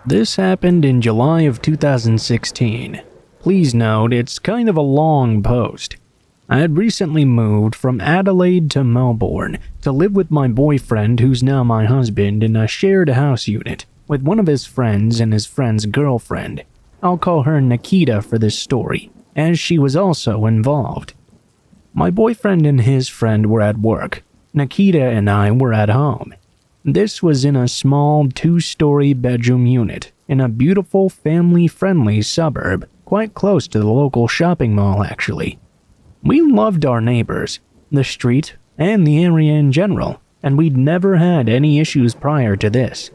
This happened in July of 2016. Please note, it's kind of a long post. I had recently moved from Adelaide to Melbourne to live with my boyfriend, who's now my husband, in a shared house unit with one of his friends and his friend's girlfriend. I'll call her Nikita for this story, as she was also involved. My boyfriend and his friend were at work. Nikita and I were at home. This was in a small 2-story bedroom unit in a beautiful family-friendly suburb, quite close to the local shopping mall actually. We loved our neighbors, the street, and the area in general, and we'd never had any issues prior to this.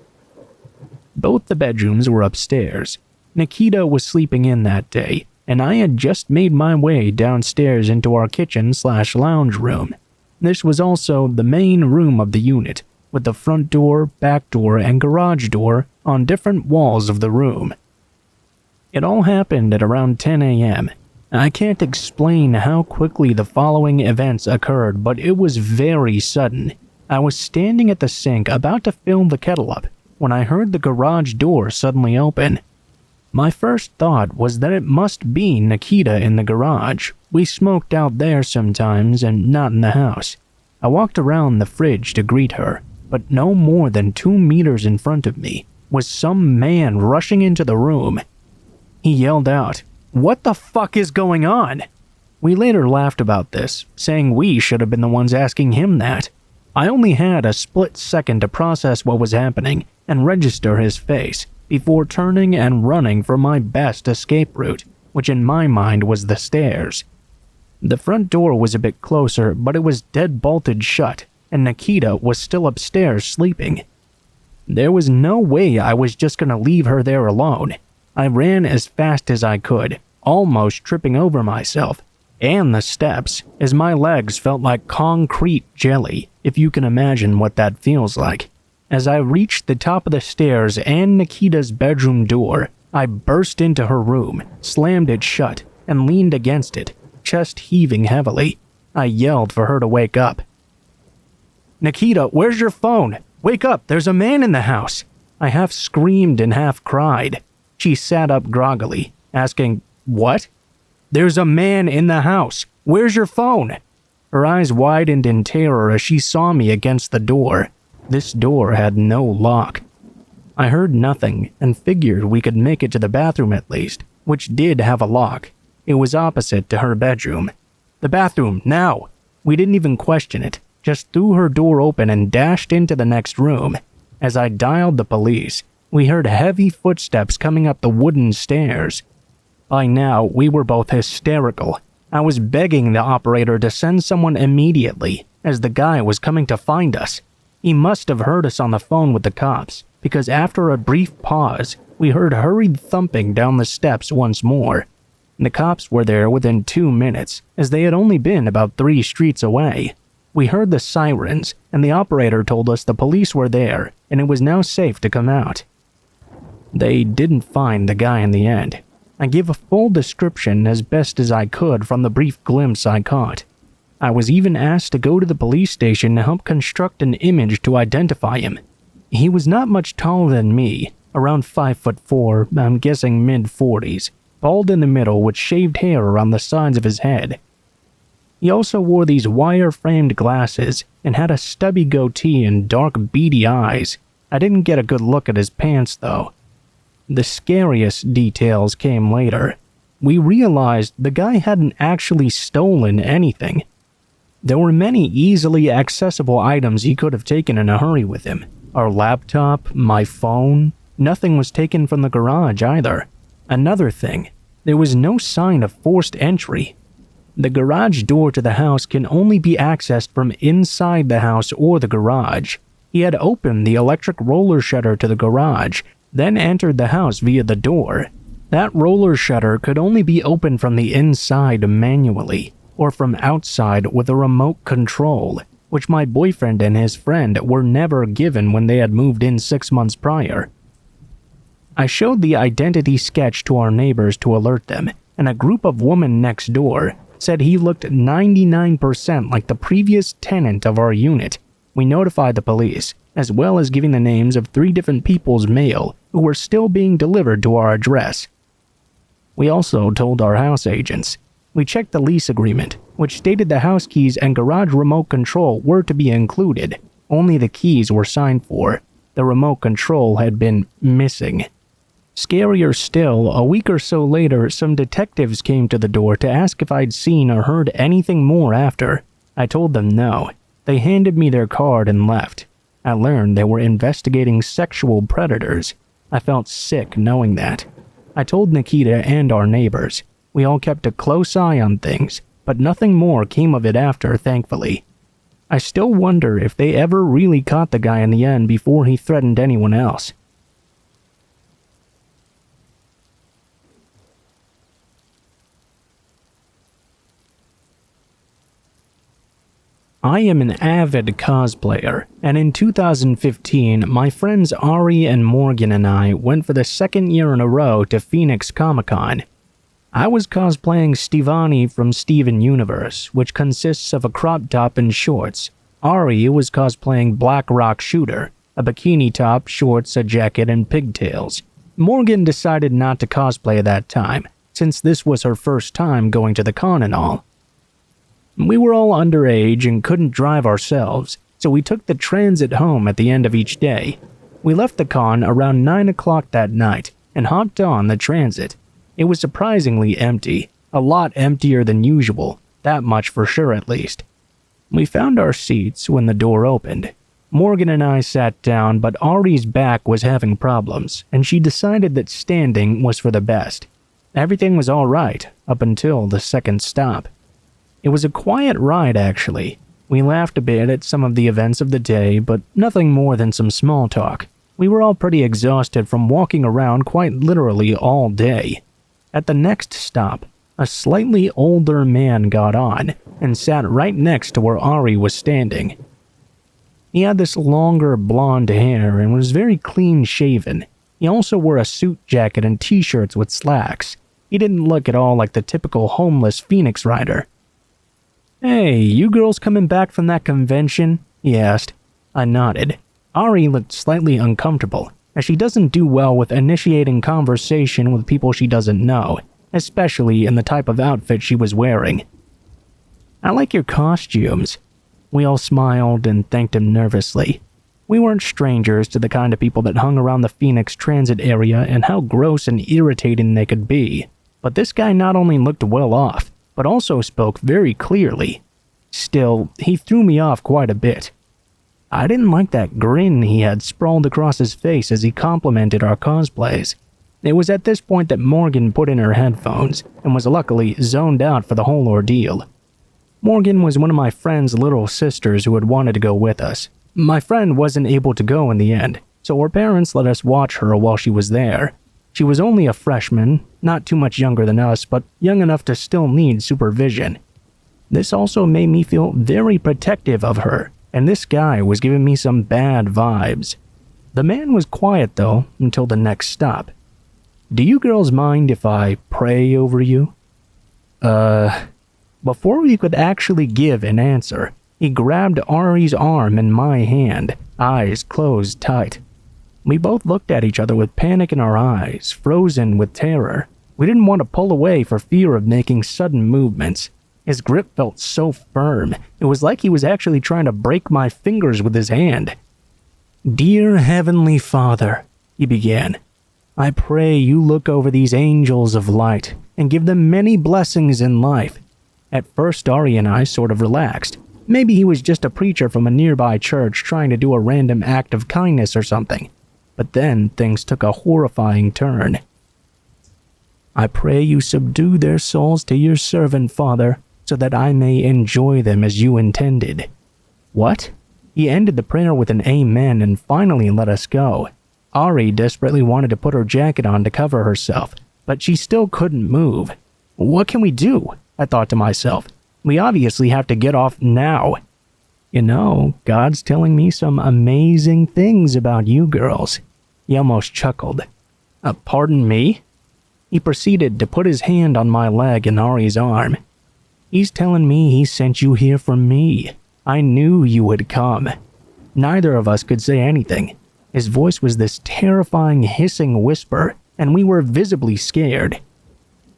Both the bedrooms were upstairs. Nikita was sleeping in that day, and I had just made my way downstairs into our kitchen/lounge room. This was also the main room of the unit, with the front door, back door, and garage door on different walls of the room. It all happened at around 10 a.m. I can't explain how quickly the following events occurred, but it was very sudden. I was standing at the sink about to fill the kettle up when I heard the garage door suddenly open. My first thought was that it must be Nikita in the garage. We smoked out there sometimes and not in the house. I walked around the fridge to greet her, but no more than 2 meters in front of me was some man rushing into the room. He yelled out, "What the fuck is going on?" We later laughed about this, saying we should have been the ones asking him that. I only had a split second to process what was happening and register his face before turning and running for my best escape route, which in my mind was the stairs. The front door was a bit closer, but it was dead-bolted shut, and Nikita was still upstairs sleeping. There was no way I was just going to leave her there alone. I ran as fast as I could, almost tripping over myself and the steps, as my legs felt like concrete jelly, if you can imagine what that feels like. As I reached the top of the stairs and Nikita's bedroom door, I burst into her room, slammed it shut, and leaned against it, chest heaving heavily. I yelled for her to wake up. "Nikita, where's your phone? Wake up, there's a man in the house!" I half screamed and half cried. She sat up groggily, asking, "What?" "There's a man in the house. Where's your phone?" Her eyes widened in terror as she saw me against the door. This door had no lock. I heard nothing and figured we could make it to the bathroom at least, which did have a lock. It was opposite to her bedroom. "The bathroom, now!" We didn't even question it, just threw her door open and dashed into the next room. As I dialed the police, we heard heavy footsteps coming up the wooden stairs. By now, we were both hysterical. I was begging the operator to send someone immediately, as the guy was coming to find us. He must have heard us on the phone with the cops, because after a brief pause, we heard hurried thumping down the steps once more. The cops were there within 2 minutes, as they had only been about 3 streets away. We heard the sirens, and the operator told us the police were there, and it was now safe to come out. They didn't find the guy in the end. I give a full description as best as I could from the brief glimpse I caught. I was even asked to go to the police station to help construct an image to identify him. He was not much taller than me, around 5'4", I'm guessing mid-40s, bald in the middle with shaved hair around the sides of his head. He also wore these wire-framed glasses and had a stubby goatee and dark beady eyes. I didn't get a good look at his pants though. The scariest details came later. We realized the guy hadn't actually stolen anything. There were many easily accessible items he could have taken in a hurry with him. Our laptop, my phone, nothing was taken from the garage either. Another thing, there was no sign of forced entry. The garage door to the house can only be accessed from inside the house or the garage. He had opened the electric roller shutter to the garage, then entered the house via the door. That roller shutter could only be opened from the inside manually, or from outside with a remote control, which my boyfriend and his friend were never given when they had moved in 6 months prior. I showed the identity sketch to our neighbors to alert them, and a group of women next door said he looked 99% like the previous tenant of our unit. We notified the police, as well as giving the names of 3 different people's mail who were still being delivered to our address. We also told our house agents. We checked the lease agreement, which stated the house keys and garage remote control were to be included. Only the keys were signed for. The remote control had been missing. Scarier still, a week or so later, some detectives came to the door to ask if I'd seen or heard anything more after. I told them no. They handed me their card and left. I learned they were investigating sexual predators. I felt sick knowing that. I told Nikita and our neighbors. We all kept a close eye on things, but nothing more came of it after, thankfully. I still wonder if they ever really caught the guy in the end before he threatened anyone else. I am an avid cosplayer, and in 2015, my friends Ari and Morgan and I went for the 2nd year in a row to Phoenix Comic-Con. I was cosplaying Stevani from Steven Universe, which consists of a crop top and shorts. Ari was cosplaying Black Rock Shooter, a bikini top, shorts, a jacket, and pigtails. Morgan decided not to cosplay that time, since this was her first time going to the con and all. We were all underage and couldn't drive ourselves, so we took the transit home at the end of each day. We left the con around 9 o'clock that night and hopped on the transit. It was surprisingly empty, a lot emptier than usual, that much for sure at least. We found our seats when the door opened. Morgan and I sat down, but Ari's back was having problems, and she decided that standing was for the best. Everything was all right, up until the second stop. It was a quiet ride, actually. We laughed a bit at some of the events of the day, but nothing more than some small talk. We were all pretty exhausted from walking around quite literally all day. At the next stop, a slightly older man got on and sat right next to where Ari was standing. He had this longer blonde hair and was very clean-shaven. He also wore a suit jacket and t-shirts with slacks. He didn't look at all like the typical homeless Phoenix rider. "Hey, you girls coming back from that convention?" he asked. I nodded. Ari looked slightly uncomfortable, as she doesn't do well with initiating conversation with people she doesn't know, especially in the type of outfit she was wearing. "I like your costumes." We all smiled and thanked him nervously. We weren't strangers to the kind of people that hung around the Phoenix transit area and how gross and irritating they could be, but this guy not only looked well off, but also spoke very clearly. Still, he threw me off quite a bit. I didn't like that grin he had sprawled across his face as he complimented our cosplays. It was at this point that Morgan put in her headphones and was luckily zoned out for the whole ordeal. Morgan was one of my friend's little sisters who had wanted to go with us. My friend wasn't able to go in the end, so her parents let us watch her while she was there. She was only a freshman, not too much younger than us, but young enough to still need supervision. This also made me feel very protective of her, and this guy was giving me some bad vibes. The man was quiet though, until the next stop. "Do you girls mind if I pray over you?" Before we could actually give an answer, he grabbed Ari's arm in my hand, eyes closed tight. We both looked at each other with panic in our eyes, frozen with terror. We didn't want to pull away for fear of making sudden movements. His grip felt so firm, it was like he was actually trying to break my fingers with his hand. "Dear Heavenly Father," he began, "I pray you look over these angels of light and give them many blessings in life." At first, Ari and I sort of relaxed. Maybe he was just a preacher from a nearby church trying to do a random act of kindness or something. But then things took a horrifying turn. "I pray you subdue their souls to your servant, Father, so that I may enjoy them as you intended." What? He ended the prayer with an amen and finally let us go. Ari desperately wanted to put her jacket on to cover herself, but she still couldn't move. What can we do? I thought to myself. We obviously have to get off now. You know, God's telling me some amazing things about you girls. He almost chuckled. Pardon me? He proceeded to put his hand on my leg and Ari's arm. He's telling me he sent you here for me. I knew you would come. Neither of us could say anything. His voice was this terrifying hissing whisper, and we were visibly scared.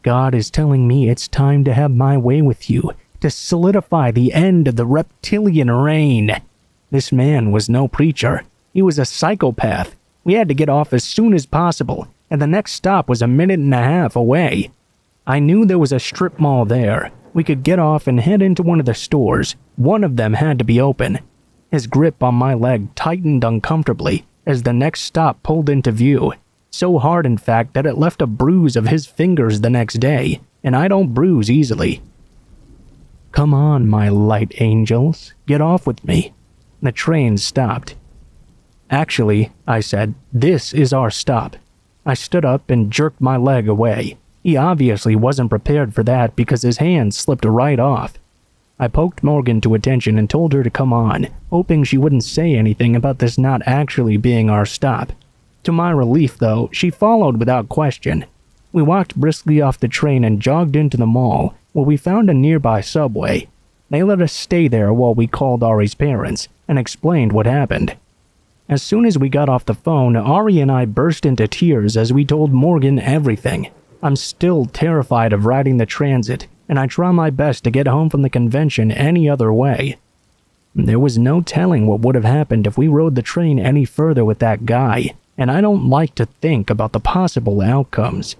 God is telling me it's time to have my way with you, to solidify the end of the reptilian reign. This man was no preacher. He was a psychopath. We had to get off as soon as possible, and the next stop was a minute and a half away. I knew there was a strip mall there. We could get off and head into one of the stores. One of them had to be open. His grip on my leg tightened uncomfortably as the next stop pulled into view. So hard, in fact, that it left a bruise of his fingers the next day, and I don't bruise easily. Come on, my light angels. Get off with me. The train stopped. Actually, I said, this is our stop. I stood up and jerked my leg away. He obviously wasn't prepared for that because his hand slipped right off. I poked Morgan to attention and told her to come on, hoping she wouldn't say anything about this not actually being our stop. To my relief, though, she followed without question. We walked briskly off the train and jogged into the mall, where we found a nearby subway. They let us stay there while we called Ari's parents and explained what happened. As soon as we got off the phone, Ari and I burst into tears as we told Morgan everything. I'm still terrified of riding the transit, and I try my best to get home from the convention any other way. There was no telling what would have happened if we rode the train any further with that guy, and I don't like to think about the possible outcomes.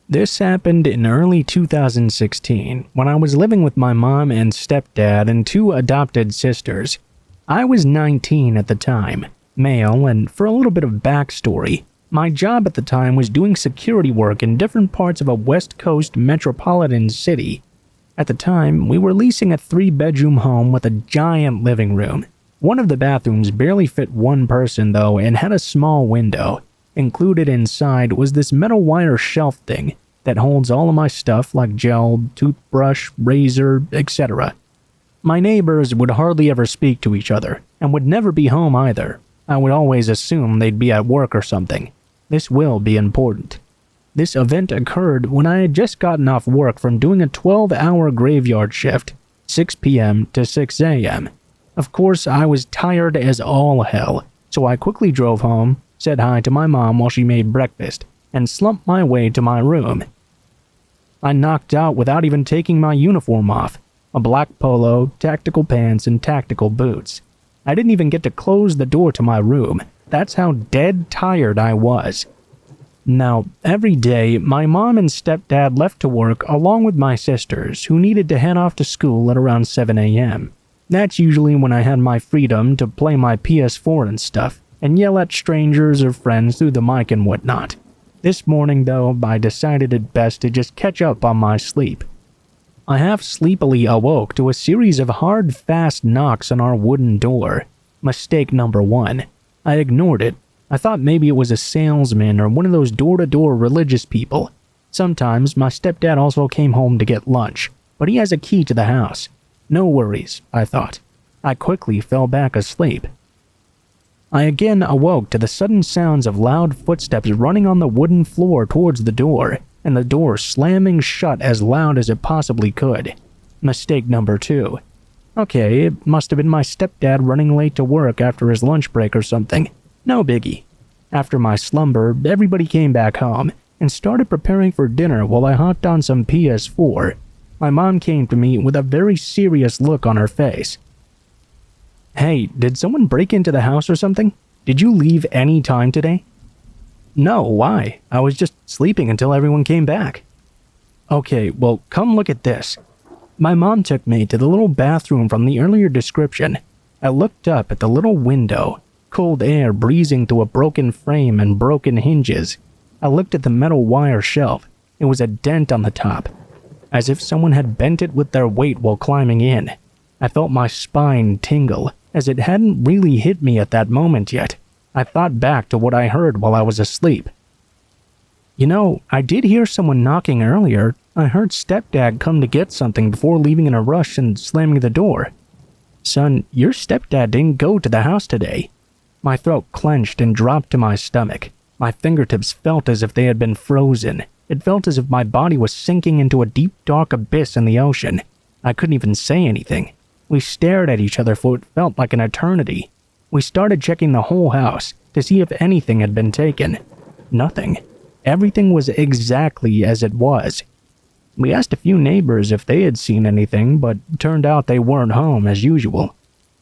This happened in early 2016, when I was living with my mom and stepdad and two adopted sisters. I was 19 at the time, male, and for a little bit of backstory, my job at the time was doing security work in different parts of a West Coast metropolitan city. At the time, we were leasing a 3-bedroom home with a giant living room. One of the bathrooms barely fit one person though and had a small window. Included inside was this metal wire shelf thing that holds all of my stuff like gel, toothbrush, razor, etc. My neighbors would hardly ever speak to each other and would never be home either. I would always assume they'd be at work or something. This will be important. This event occurred when I had just gotten off work from doing a 12-hour graveyard shift, 6 p.m. to 6 a.m. Of course, I was tired as all hell, so I quickly drove home, said hi to my mom while she made breakfast, and slumped my way to my room. I knocked out without even taking my uniform off, a black polo, tactical pants, and tactical boots. I didn't even get to close the door to my room. That's how dead tired I was. Now, every day, my mom and stepdad left to work along with my sisters, who needed to head off to school at around 7 a.m. That's usually when I had my freedom to play my PS4 and stuff, and yell at strangers or friends through the mic and whatnot. This morning, though, I decided it best to just catch up on my sleep. I half sleepily awoke to a series of hard, fast knocks on our wooden door. Mistake number 1. I ignored it. I thought maybe it was a salesman or one of those door-to-door religious people. Sometimes my stepdad also came home to get lunch, but he has a key to the house. No worries, I thought. I quickly fell back asleep. I again awoke to the sudden sounds of loud footsteps running on the wooden floor towards the door, and the door slamming shut as loud as it possibly could. Mistake number 2. Okay, it must have been my stepdad running late to work after his lunch break or something. No biggie. After my slumber, everybody came back home and started preparing for dinner while I hopped on some PS4. My mom came to me with a very serious look on her face. Hey, did someone break into the house or something? Did you leave any time today? No, why? I was just sleeping until everyone came back. Okay, well, come look at this. My mom took me to the little bathroom from the earlier description. I looked up at the little window, cold air breezing through a broken frame and broken hinges. I looked at the metal wire shelf. It was a dent on the top, as if someone had bent it with their weight while climbing in. I felt my spine tingle, as it hadn't really hit me at that moment yet. I thought back to what I heard while I was asleep. You know, I did hear someone knocking earlier. I heard stepdad come to get something before leaving in a rush and slamming the door. Son, your stepdad didn't go to the house today. My throat clenched and dropped to my stomach. My fingertips felt as if they had been frozen. It felt as if my body was sinking into a deep, dark abyss in the ocean. I couldn't even say anything. We stared at each other for what felt like an eternity. We started checking the whole house to see if anything had been taken. Nothing. Everything was exactly as it was. We asked a few neighbors if they had seen anything, but turned out they weren't home as usual.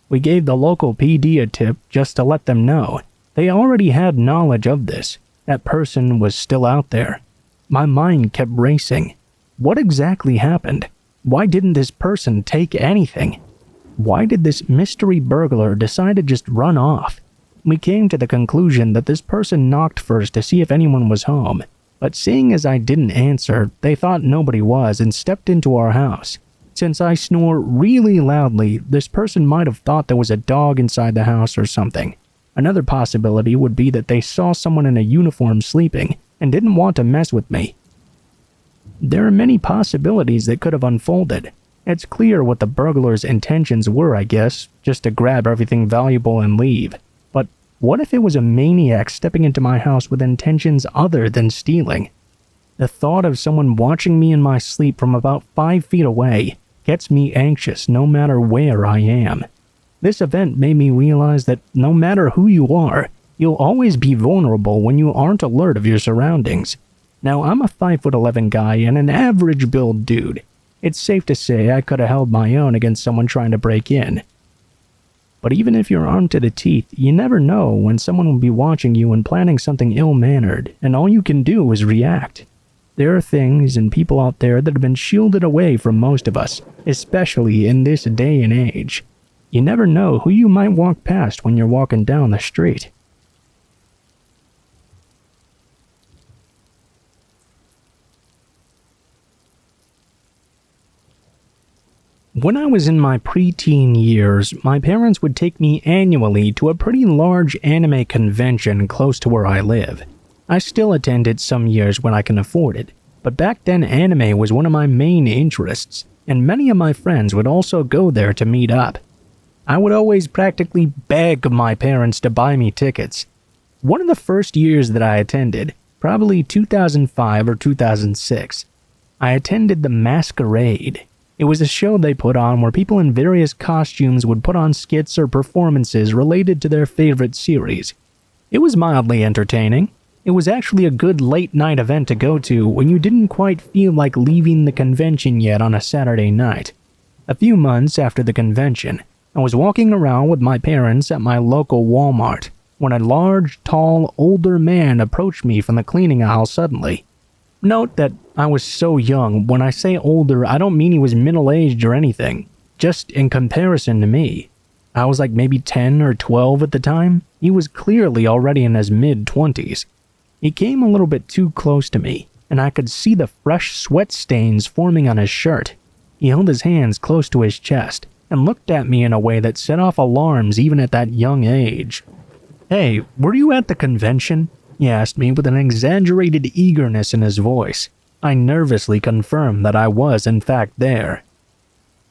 We gave the local PD a tip just to let them know. They already had knowledge of this. That person was still out there. My mind kept racing. What exactly happened? Why didn't this person take anything? Why did this mystery burglar decide to just run off? We came to the conclusion that this person knocked first to see if anyone was home, but seeing as I didn't answer, they thought nobody was and stepped into our house. Since I snore really loudly, this person might have thought there was a dog inside the house or something. Another possibility would be that they saw someone in a uniform sleeping and didn't want to mess with me. There are many possibilities that could have unfolded. It's clear what the burglar's intentions were, I guess, just to grab everything valuable and leave. But what if it was a maniac stepping into my house with intentions other than stealing? The thought of someone watching me in my sleep from about 5 feet away gets me anxious no matter where I am. This event made me realize that no matter who you are, you'll always be vulnerable when you aren't alert of your surroundings. Now, I'm a 5'11" guy and an average build dude. It's safe to say I could have held my own against someone trying to break in. But even if you're armed to the teeth, you never know when someone will be watching you and planning something ill-mannered, and all you can do is react. There are things and people out there that have been shielded away from most of us, especially in this day and age. You never know who you might walk past when you're walking down the street. When I was in my preteen years, my parents would take me annually to a pretty large anime convention close to where I live. I still attend it some years when I can afford it, but back then anime was one of my main interests, and many of my friends would also go there to meet up. I would always practically beg my parents to buy me tickets. One of the first years that I attended, probably 2005 or 2006, I attended the Masquerade. It was a show they put on where people in various costumes would put on skits or performances related to their favorite series. It was mildly entertaining. It was actually a good late-night event to go to when you didn't quite feel like leaving the convention yet on a Saturday night. A few months after the convention, I was walking around with my parents at my local Walmart when a large, tall, older man approached me from the cleaning aisle suddenly. Note that I was so young. When I say older, I don't mean he was middle-aged or anything, just in comparison to me. I was like maybe 10 or 12 at the time. He was clearly already in his mid-20s. He came a little bit too close to me, and I could see the fresh sweat stains forming on his shirt. He held his hands close to his chest and looked at me in a way that set off alarms even at that young age. "Hey, were you at the convention?" he asked me with an exaggerated eagerness in his voice. I nervously confirmed that I was in fact there.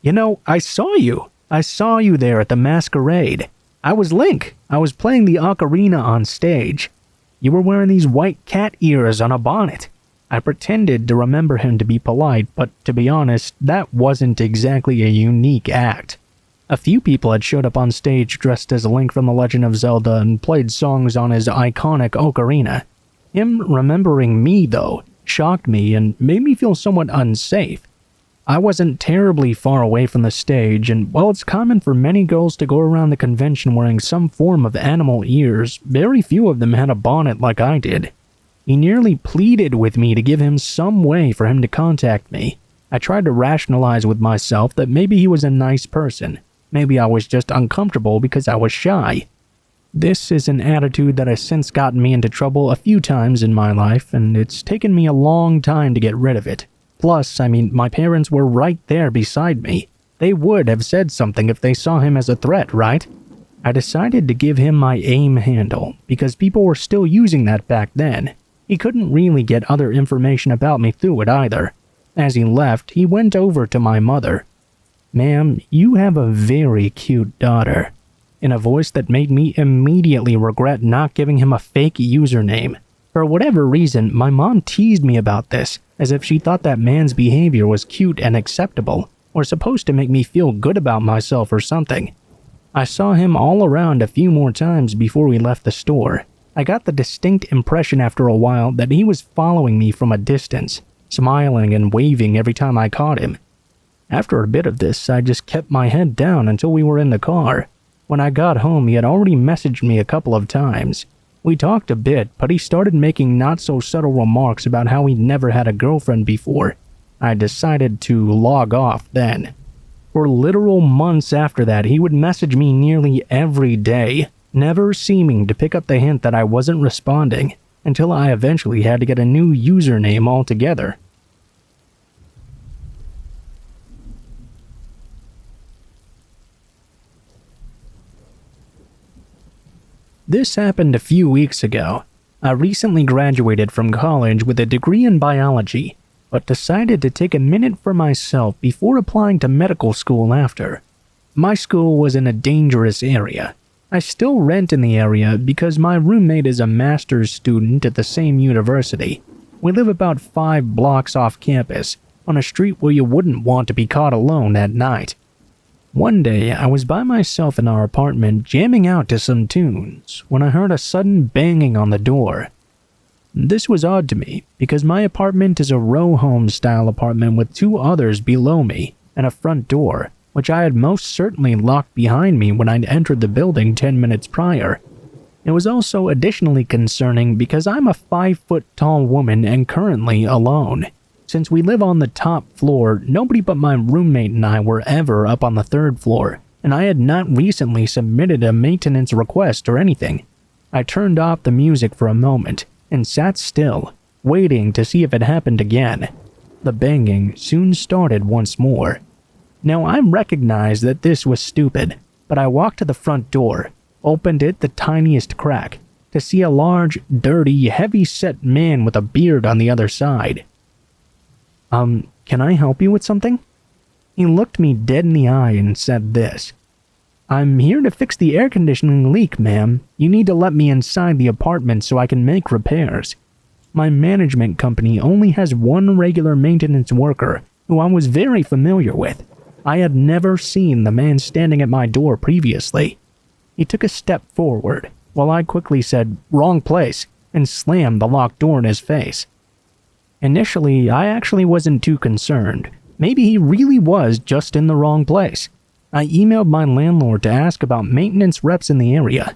"You know, I saw you. I saw you there at the Masquerade. I was Link. I was playing the ocarina on stage. You were wearing these white cat ears on a bonnet." I pretended to remember him to be polite, but to be honest, that wasn't exactly a unique act. A few people had showed up on stage dressed as Link from The Legend of Zelda and played songs on his iconic ocarina. Him remembering me, though, shocked me and made me feel somewhat unsafe. I wasn't terribly far away from the stage, and while it's common for many girls to go around the convention wearing some form of animal ears, very few of them had a bonnet like I did. He nearly pleaded with me to give him some way for him to contact me. I tried to rationalize with myself that maybe he was a nice person. Maybe I was just uncomfortable because I was shy. This is an attitude that has since gotten me into trouble a few times in my life, and it's taken me a long time to get rid of it. Plus, my parents were right there beside me. They would have said something if they saw him as a threat, right? I decided to give him my AIM handle, because people were still using that back then. He couldn't really get other information about me through it either. As he left, he went over to my mother. "Ma'am, you have a very cute daughter," in a voice that made me immediately regret not giving him a fake username. For whatever reason, my mom teased me about this, as if she thought that man's behavior was cute and acceptable, or supposed to make me feel good about myself or something. I saw him all around a few more times before we left the store. I got the distinct impression after a while that he was following me from a distance, smiling and waving every time I caught him. After a bit of this, I just kept my head down until we were in the car. When I got home, he had already messaged me a couple of times. We talked a bit, but he started making not-so-subtle remarks about how he'd never had a girlfriend before. I decided to log off then. For literal months after that, he would message me nearly every day, never seeming to pick up the hint that I wasn't responding, until I eventually had to get a new username altogether. This happened a few weeks ago. I recently graduated from college with a degree in biology, but decided to take a minute for myself before applying to medical school after. My school was in a dangerous area. I still rent in the area because my roommate is a master's student at the same university. We live about 5 blocks off campus, on a street where you wouldn't want to be caught alone at night. One day, I was by myself in our apartment jamming out to some tunes when I heard a sudden banging on the door. This was odd to me because my apartment is a row home style apartment with 2 others below me and a front door, which I had most certainly locked behind me when I'd entered the building 10 minutes prior. It was also additionally concerning because I'm a 5-foot-tall woman and currently alone. Since we live on the top floor, nobody but my roommate and I were ever up on the 3rd floor, and I had not recently submitted a maintenance request or anything. I turned off the music for a moment and sat still, waiting to see if it happened again. The banging soon started once more. Now I recognized that this was stupid, but I walked to the front door, opened it the tiniest crack, to see a large, dirty, heavy-set man with a beard on the other side. Can I help you with something? He looked me dead in the eye and said this. I'm here to fix the air conditioning leak, ma'am. You need to let me inside the apartment so I can make repairs. My management company only has one regular maintenance worker, who I was very familiar with. I had never seen the man standing at my door previously. He took a step forward, while I quickly said, "Wrong place," and slammed the locked door in his face. Initially, I actually wasn't too concerned. Maybe he really was just in the wrong place. I emailed my landlord to ask about maintenance reps in the area.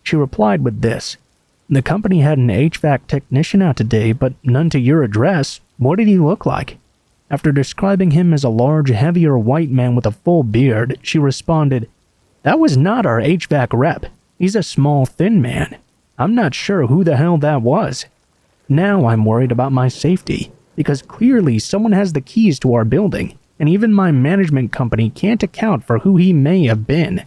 She replied with this. The company had an HVAC technician out today, but none to your address. What did he look like? After describing him as a large, heavier white man with a full beard, she responded, That was not our HVAC rep. He's a small, thin man. I'm not sure who the hell that was. Now I'm worried about my safety, because clearly someone has the keys to our building, and even my management company can't account for who he may have been.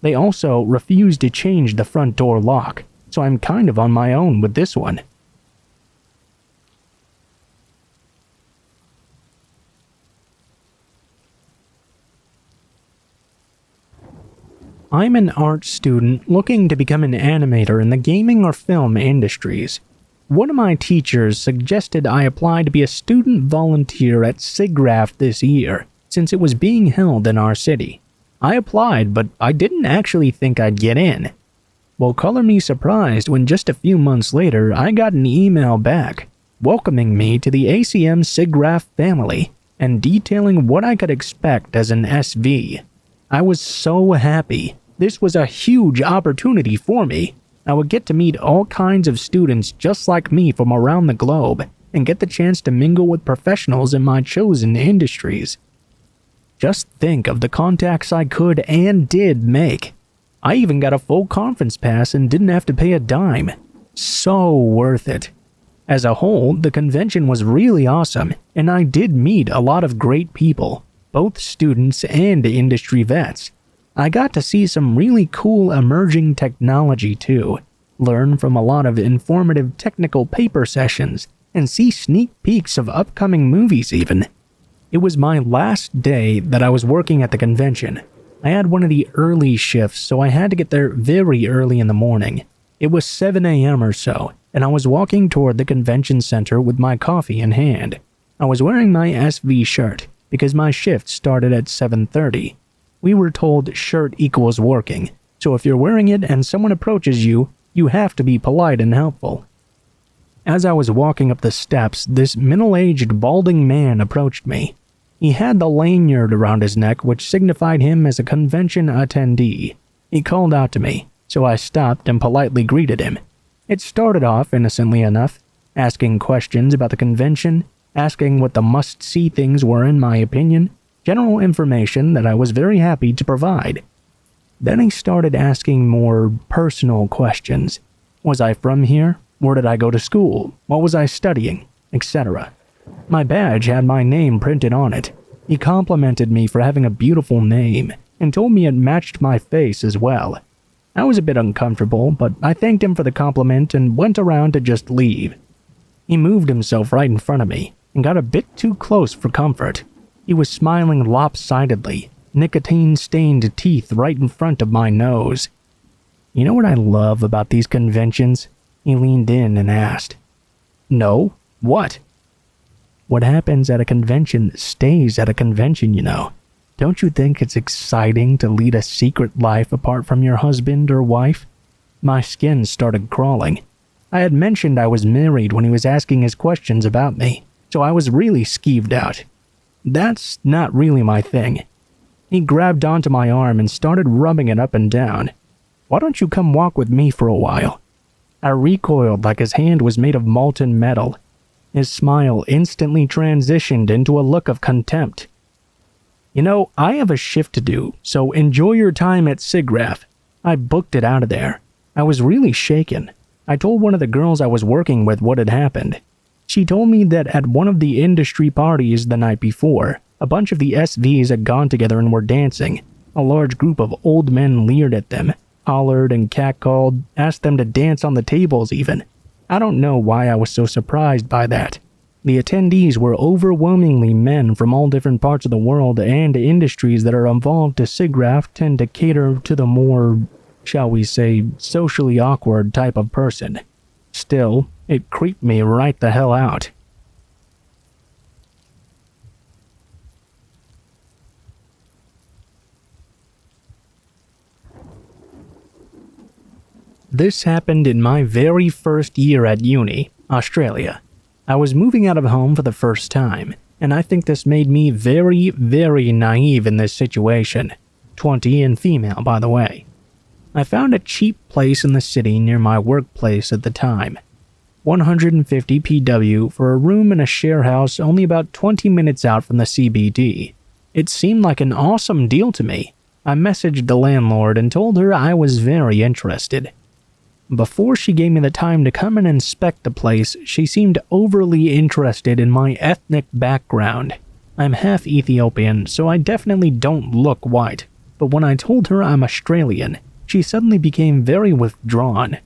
They also refused to change the front door lock, so I'm kind of on my own with this one. I'm an art student looking to become an animator in the gaming or film industries. One of my teachers suggested I apply to be a student volunteer at SIGGRAPH this year, since it was being held in our city. I applied, but I didn't actually think I'd get in. Well, color me surprised when just a few months later I got an email back, welcoming me to the ACM SIGGRAPH family, and detailing what I could expect as an SV. I was so happy. This was a huge opportunity for me. I would get to meet all kinds of students just like me from around the globe and get the chance to mingle with professionals in my chosen industries. Just think of the contacts I could and did make. I even got a full conference pass and didn't have to pay a dime. So worth it. As a whole, the convention was really awesome, and I did meet a lot of great people, both students and industry vets. I got to see some really cool emerging technology too, learn from a lot of informative technical paper sessions, and see sneak peeks of upcoming movies even. It was my last day that I was working at the convention. I had one of the early shifts, so I had to get there very early in the morning. It was 7 a.m. or so, and I was walking toward the convention center with my coffee in hand. I was wearing my SV shirt because my shift started at 7:30. We were told shirt equals working, so if you're wearing it and someone approaches you, you have to be polite and helpful. As I was walking up the steps, this middle-aged, balding man approached me. He had the lanyard around his neck, which signified him as a convention attendee. He called out to me, so I stopped and politely greeted him. It started off innocently enough, asking questions about the convention, asking what the must-see things were in my opinion, general information that I was very happy to provide. Then he started asking more personal questions. Was I from here? Where did I go to school? What was I studying? Etc. My badge had my name printed on it. He complimented me for having a beautiful name and told me it matched my face as well. I was a bit uncomfortable, but I thanked him for the compliment and went around to just leave. He moved himself right in front of me and got a bit too close for comfort. He was smiling lopsidedly, nicotine-stained teeth right in front of my nose. You know what I love about these conventions? He leaned in and asked. No? What? What happens at a convention stays at a convention, you know. Don't you think it's exciting to lead a secret life apart from your husband or wife? My skin started crawling. I had mentioned I was married when he was asking his questions about me, so I was really skeeved out. That's not really my thing. He grabbed onto my arm and started rubbing it up and down. Why don't you come walk with me for a while? I recoiled like his hand was made of molten metal. His smile instantly transitioned into a look of contempt. You know, I have a shift to do, so enjoy your time at SIGGRAPH. I booked it out of there. I was really shaken. I told one of the girls I was working with what had happened. She told me that at one of the industry parties the night before, a bunch of the SVs had gone together and were dancing. A large group of old men leered at them, hollered and catcalled, asked them to dance on the tables even. I don't know why I was so surprised by that. The attendees were overwhelmingly men from all different parts of the world, and industries that are involved to SIGGRAPH tend to cater to the more, shall we say, socially awkward type of person. Still, it creeped me right the hell out. This happened in my very first year at uni, Australia. I was moving out of home for the first time, and I think this made me very, very naive in this situation. 20 and female, by the way. I found a cheap place in the city near my workplace at the time. 150 PW for a room in a share house only about 20 minutes out from the CBD. It seemed like an awesome deal to me. I messaged the landlord and told her I was very interested. Before she gave me the time to come and inspect the place, she seemed overly interested in my ethnic background. I'm half Ethiopian, so I definitely don't look white, but when I told her I'm Australian, she suddenly became very withdrawn.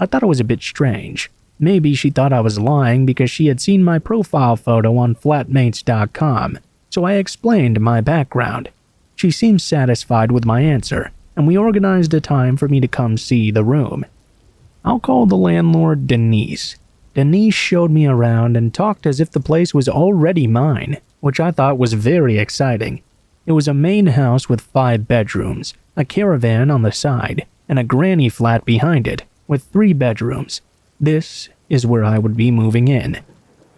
I thought it was a bit strange. Maybe she thought I was lying because she had seen my profile photo on flatmates.com, so I explained my background. She seemed satisfied with my answer, and we organized a time for me to come see the room. I'll call the landlord Denise. Denise showed me around and talked as if the place was already mine, which I thought was very exciting. It was a main house with 5 bedrooms, a caravan on the side, and a granny flat behind it, with 3 bedrooms. This is where I would be moving in.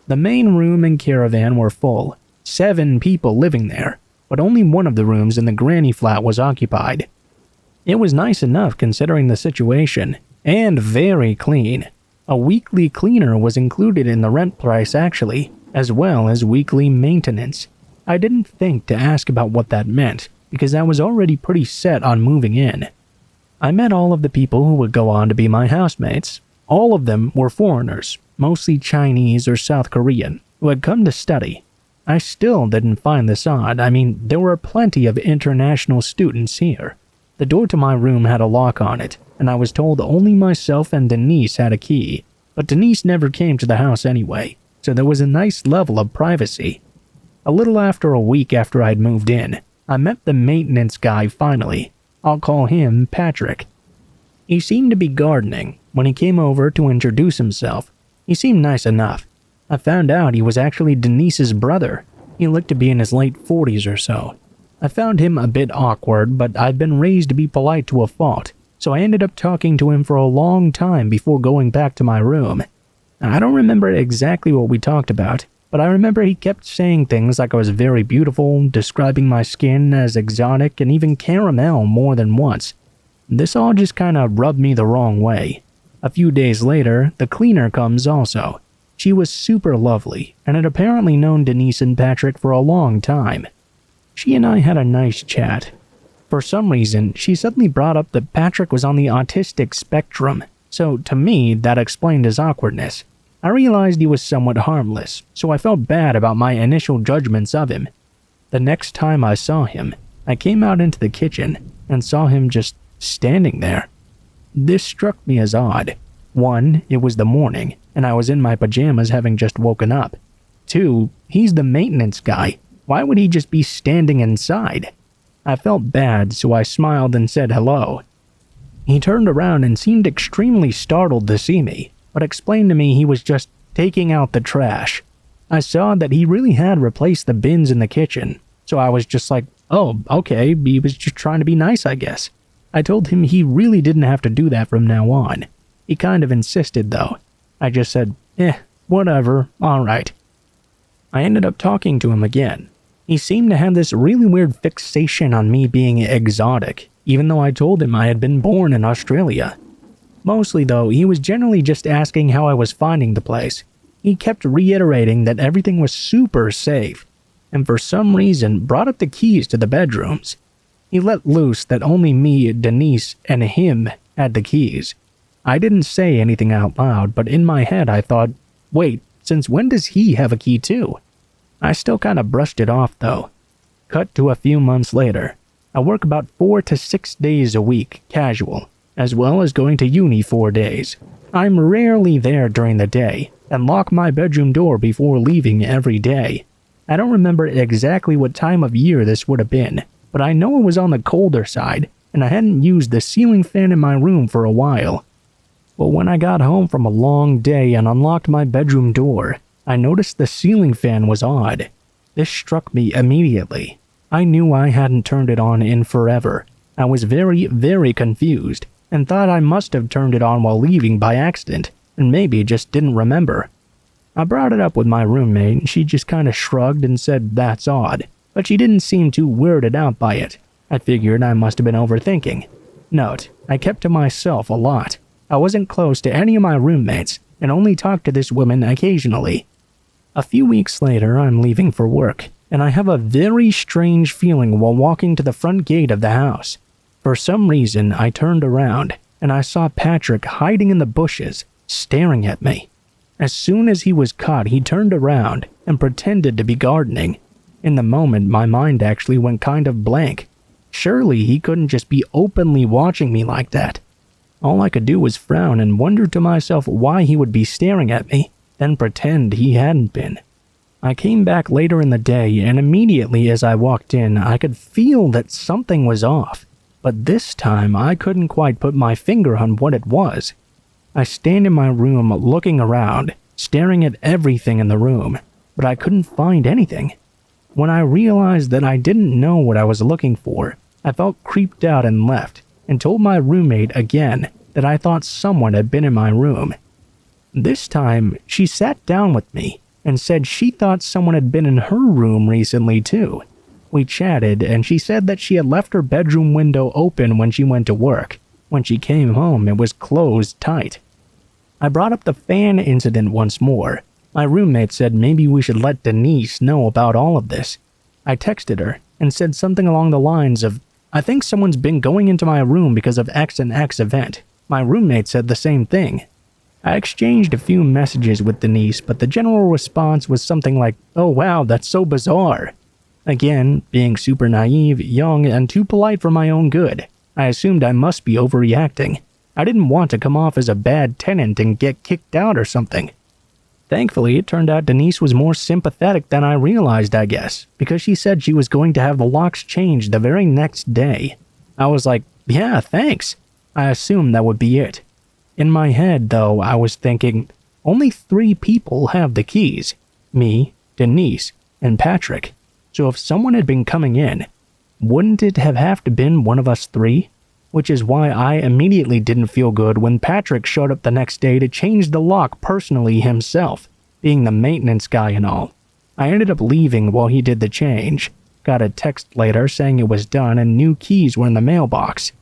The main room and caravan were full, 7 people living there, but only one of the rooms in the granny flat was occupied. It was nice enough considering the situation, and very clean. A weekly cleaner was included in the rent price actually, as well as weekly maintenance. I didn't think to ask about what that meant, because I was already pretty set on moving in. I met all of the people who would go on to be my housemates. All of them were foreigners, mostly Chinese or South Korean, who had come to study. I still didn't find this odd. I mean, there were plenty of international students here. The door to my room had a lock on it, and I was told only myself and Denise had a key, but Denise never came to the house anyway, so there was a nice level of privacy. A little after a week after I'd moved in, I met the maintenance guy finally. I'll call him Patrick. He seemed to be gardening. When he came over to introduce himself, he seemed nice enough. I found out he was actually Denise's brother. He looked to be in his late 40s or so. I found him a bit awkward, but I'd been raised to be polite to a fault, so I ended up talking to him for a long time before going back to my room. I don't remember exactly what we talked about, but I remember he kept saying things like I was very beautiful, describing my skin as exotic, and even caramel more than once. This all just kinda rubbed me the wrong way. A few days later, the cleaner comes also. She was super lovely, and had apparently known Denise and Patrick for a long time. She and I had a nice chat. For some reason, she suddenly brought up that Patrick was on the autistic spectrum, so to me, that explained his awkwardness. I realized he was somewhat harmless, so I felt bad about my initial judgments of him. The next time I saw him, I came out into the kitchen and saw him just standing there. This struck me as odd. 1, it was the morning, and I was in my pajamas having just woken up. 2, he's the maintenance guy. Why would he just be standing inside? I felt bad, so I smiled and said hello. He turned around and seemed extremely startled to see me, but explained to me he was just taking out the trash. I saw that he really had replaced the bins in the kitchen, so I was just like, oh, okay, he was just trying to be nice, I guess. I told him he really didn't have to do that from now on. He kind of insisted, though. I just said, whatever, alright. I ended up talking to him again. He seemed to have this really weird fixation on me being exotic, even though I told him I had been born in Australia. Mostly, though, he was generally just asking how I was finding the place. He kept reiterating that everything was super safe, and for some reason brought up the keys to the bedrooms. He let loose that only me, Denise, and him had the keys. I didn't say anything out loud, but in my head I thought, wait, since when does he have a key too? I still kinda brushed it off though. Cut to a few months later. I work about 4 to 6 days a week, casual, as well as going to uni 4 days. I'm rarely there during the day, and lock my bedroom door before leaving every day. I don't remember exactly what time of year this would have been, but I know it was on the colder side, and I hadn't used the ceiling fan in my room for a while. But when I got home from a long day and unlocked my bedroom door, I noticed the ceiling fan was odd. This struck me immediately. I knew I hadn't turned it on in forever. I was very, very confused, and thought I must have turned it on while leaving by accident, and maybe just didn't remember. I brought it up with my roommate, and she just kinda shrugged and said that's odd, but she didn't seem too weirded out by it. I figured I must have been overthinking. Note, I kept to myself a lot. I wasn't close to any of my roommates, and only talked to this woman occasionally. A few weeks later, I'm leaving for work, and I have a very strange feeling while walking to the front gate of the house. For some reason, I turned around, and I saw Patrick hiding in the bushes, staring at me. As soon as he was caught, he turned around and pretended to be gardening. In the moment, my mind actually went kind of blank. Surely he couldn't just be openly watching me like that. All I could do was frown and wonder to myself why he would be staring at me, then pretend he hadn't been. I came back later in the day, and immediately as I walked in, I could feel that something was off. But this time, I couldn't quite put my finger on what it was. I stand in my room looking around, staring at everything in the room, but I couldn't find anything. When I realized that I didn't know what I was looking for, I felt creeped out and left, and told my roommate again that I thought someone had been in my room. This time, she sat down with me and said she thought someone had been in her room recently too. We chatted, and she said that she had left her bedroom window open when she went to work. When she came home, it was closed tight. I brought up the fan incident once more. My roommate said maybe we should let Denise know about all of this. I texted her and said something along the lines of, I think someone's been going into my room because of X and X event. My roommate said the same thing. I exchanged a few messages with Denise, but the general response was something like, oh wow, that's so bizarre. Again, being super naive, young, and too polite for my own good, I assumed I must be overreacting. I didn't want to come off as a bad tenant and get kicked out or something. Thankfully, it turned out Denise was more sympathetic than I realized, I guess, because she said she was going to have the locks changed the very next day. I was like, yeah, thanks. I assumed that would be it. In my head, though, I was thinking, only 3 people have the keys. Me, Denise, and Patrick. So if someone had been coming in, wouldn't it have to been one of us 3? Which is why I immediately didn't feel good when Patrick showed up the next day to change the lock personally himself, being the maintenance guy and all. I ended up leaving while he did the change. Got a text later saying it was done and new keys were in the mailbox.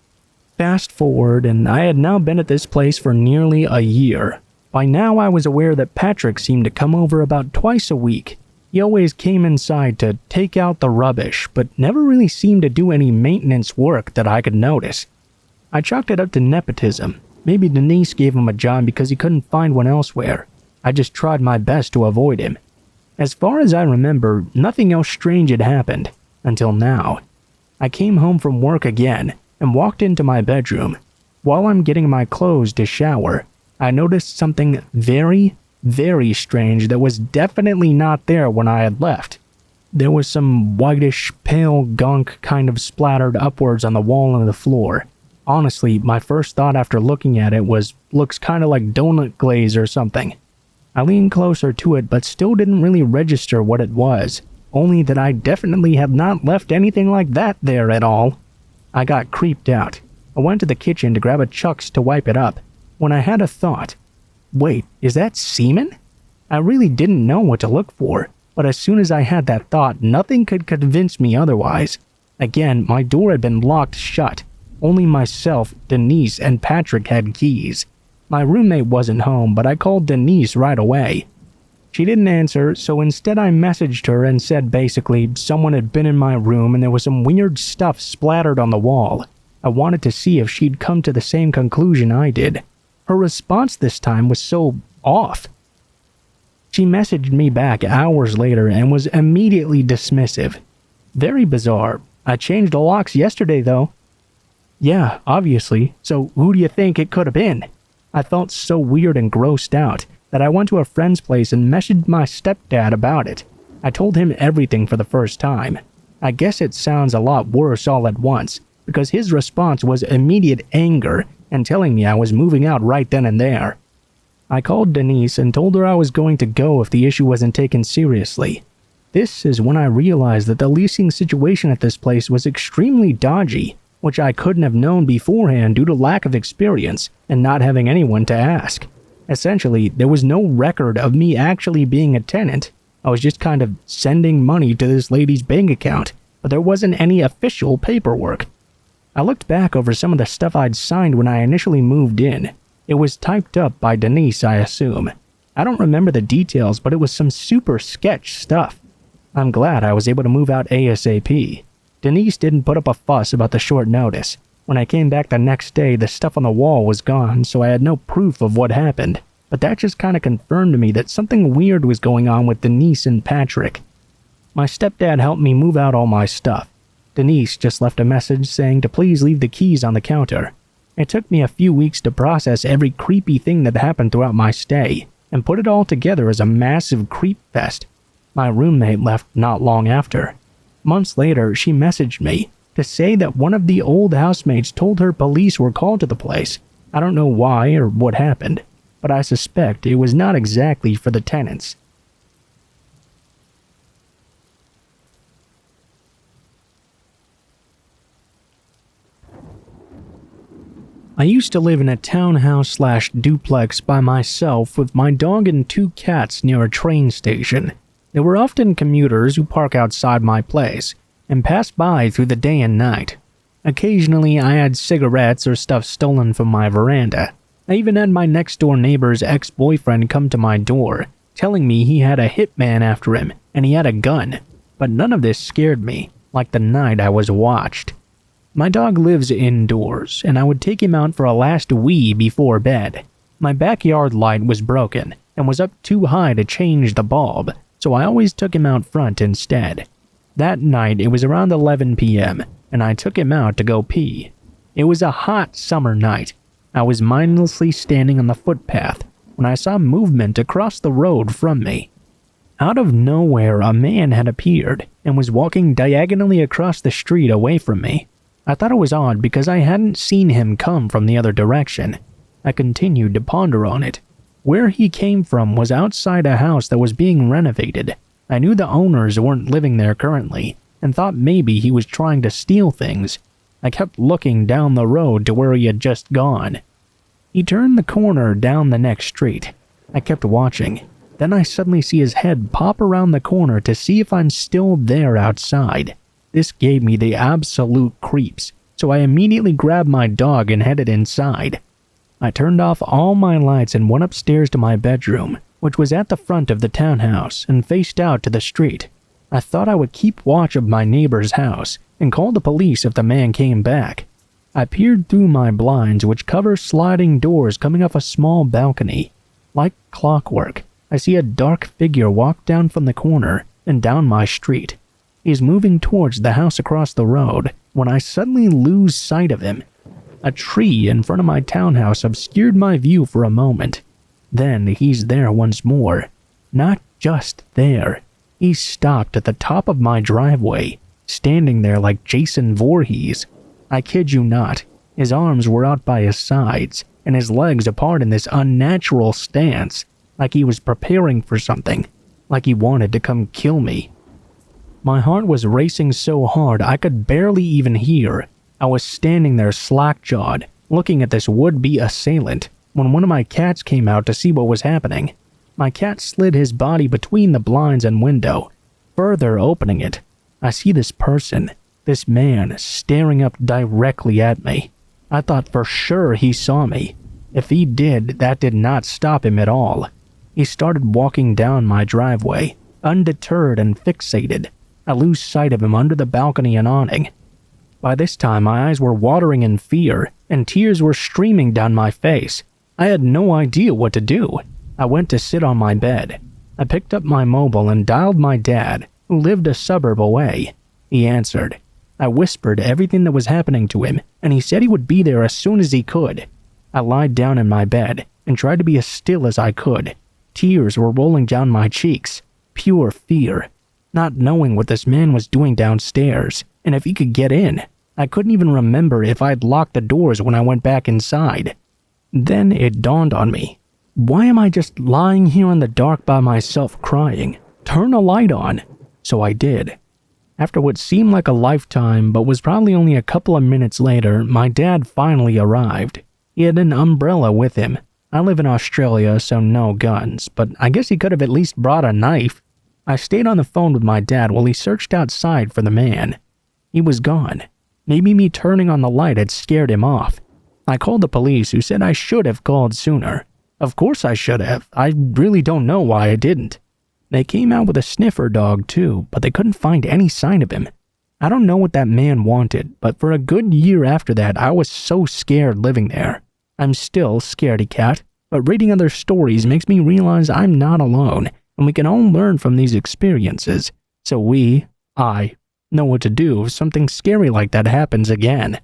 Fast forward, and I had now been at this place for nearly a year. By now I was aware that Patrick seemed to come over about twice a week. He always came inside to take out the rubbish, but never really seemed to do any maintenance work that I could notice. I chalked it up to nepotism. Maybe Denise gave him a job because he couldn't find one elsewhere. I just tried my best to avoid him. As far as I remember, nothing else strange had happened, until now. I came home from work again, and walked into my bedroom. While I'm getting my clothes to shower, I noticed something very, very strange that was definitely not there when I had left. There was some whitish, pale gunk kind of splattered upwards on the wall and the floor. Honestly, my first thought after looking at it was, looks kind of like donut glaze or something. I leaned closer to it but still didn't really register what it was, only that I definitely had not left anything like that there at all. I got creeped out. I went to the kitchen to grab a Chucks to wipe it up, when I had a thought. Wait, is that semen? I really didn't know what to look for, but as soon as I had that thought, nothing could convince me otherwise. Again, my door had been locked shut. Only myself, Denise, and Patrick had keys. My roommate wasn't home, but I called Denise right away. She didn't answer, so instead I messaged her and said basically someone had been in my room and there was some weird stuff splattered on the wall. I wanted to see if she'd come to the same conclusion I did. Her response this time was so off. She messaged me back hours later and was immediately dismissive. Very bizarre. I changed the locks yesterday though. Yeah, obviously. So who do you think it could have been? I felt so weird and grossed out that I went to a friend's place and messaged my stepdad about it. I told him everything for the first time. I guess it sounds a lot worse all at once, because his response was immediate anger and telling me I was moving out right then and there. I called Denise and told her I was going to go if the issue wasn't taken seriously. This is when I realized that the leasing situation at this place was extremely dodgy, which I couldn't have known beforehand due to lack of experience and not having anyone to ask. Essentially, there was no record of me actually being a tenant. I was just kind of sending money to this lady's bank account, but there wasn't any official paperwork. I looked back over some of the stuff I'd signed when I initially moved in. It was typed up by Denise, I assume. I don't remember the details, but it was some super sketch stuff. I'm glad I was able to move out ASAP. Denise didn't put up a fuss about the short notice. When I came back the next day, the stuff on the wall was gone, so I had no proof of what happened. But that just kind of confirmed to me that something weird was going on with Denise and Patrick. My stepdad helped me move out all my stuff. Denise just left a message saying to please leave the keys on the counter. It took me a few weeks to process every creepy thing that happened throughout my stay, and put it all together as a massive creep fest. My roommate left not long after. Months later, she messaged me to say that one of the old housemates told her police were called to the place. I don't know why or what happened, but I suspect it was not exactly for the tenants. I used to live in a townhouse/duplex by myself with my dog and 2 cats near a train station. There were often commuters who park outside my place and pass by through the day and night. Occasionally, I had cigarettes or stuff stolen from my veranda. I even had my next-door neighbor's ex-boyfriend come to my door, telling me he had a hitman after him and he had a gun. But none of this scared me, like the night I was watched. My dog lives indoors, and I would take him out for a last wee before bed. My backyard light was broken and was up too high to change the bulb, so I always took him out front instead. That night, it was around 11 p.m., and I took him out to go pee. It was a hot summer night. I was mindlessly standing on the footpath when I saw movement across the road from me. Out of nowhere, a man had appeared and was walking diagonally across the street away from me. I thought it was odd because I hadn't seen him come from the other direction. I continued to ponder on it. Where he came from was outside a house that was being renovated. I knew the owners weren't living there currently, and thought maybe he was trying to steal things. I kept looking down the road to where he had just gone. He turned the corner down the next street. I kept watching. Then I suddenly see his head pop around the corner to see if I'm still there outside. This gave me the absolute creeps, so I immediately grabbed my dog and headed inside. I turned off all my lights and went upstairs to my bedroom, which was at the front of the townhouse and faced out to the street. I thought I would keep watch of my neighbor's house and call the police if the man came back. I peered through my blinds, which cover sliding doors coming off a small balcony. Like clockwork, I see a dark figure walk down from the corner and down my street. He's moving towards the house across the road when I suddenly lose sight of him. A tree in front of my townhouse obscured my view for a moment. Then he's there once more. Not just there. He stopped at the top of my driveway, standing there like Jason Voorhees. I kid you not. His arms were out by his sides, and his legs apart in this unnatural stance, like he was preparing for something, like he wanted to come kill me. My heart was racing so hard I could barely even hear. I was standing there slack-jawed, looking at this would-be assailant, when one of my cats came out to see what was happening. My cat slid his body between the blinds and window, further opening it. I see this person, this man, staring up directly at me. I thought for sure he saw me. If he did, that did not stop him at all. He started walking down my driveway, undeterred and fixated. I lose sight of him under the balcony and awning. By this time, my eyes were watering in fear, and tears were streaming down my face. I had no idea what to do. I went to sit on my bed. I picked up my mobile and dialed my dad, who lived a suburb away. He answered. I whispered everything that was happening to him, and he said he would be there as soon as he could. I lied down in my bed and tried to be as still as I could. Tears were rolling down my cheeks. Pure fear. Not knowing what this man was doing downstairs, and if he could get in. I couldn't even remember if I'd locked the doors when I went back inside. Then it dawned on me. Why am I just lying here in the dark by myself crying? Turn a light on. So I did. After what seemed like a lifetime but was probably only a couple of minutes later, my dad finally arrived. He had an umbrella with him. I live in Australia, so no guns, but I guess he could have at least brought a knife. I stayed on the phone with my dad while he searched outside for the man. He was gone. Maybe me turning on the light had scared him off. I called the police, who said I should have called sooner. Of course I should have. I really don't know why I didn't. They came out with a sniffer dog too, but they couldn't find any sign of him. I don't know what that man wanted, but for a good year after that, I was so scared living there. I'm still scaredy cat, but reading other stories makes me realize I'm not alone, and we can all learn from these experiences, so I know what to do if something scary like that happens again.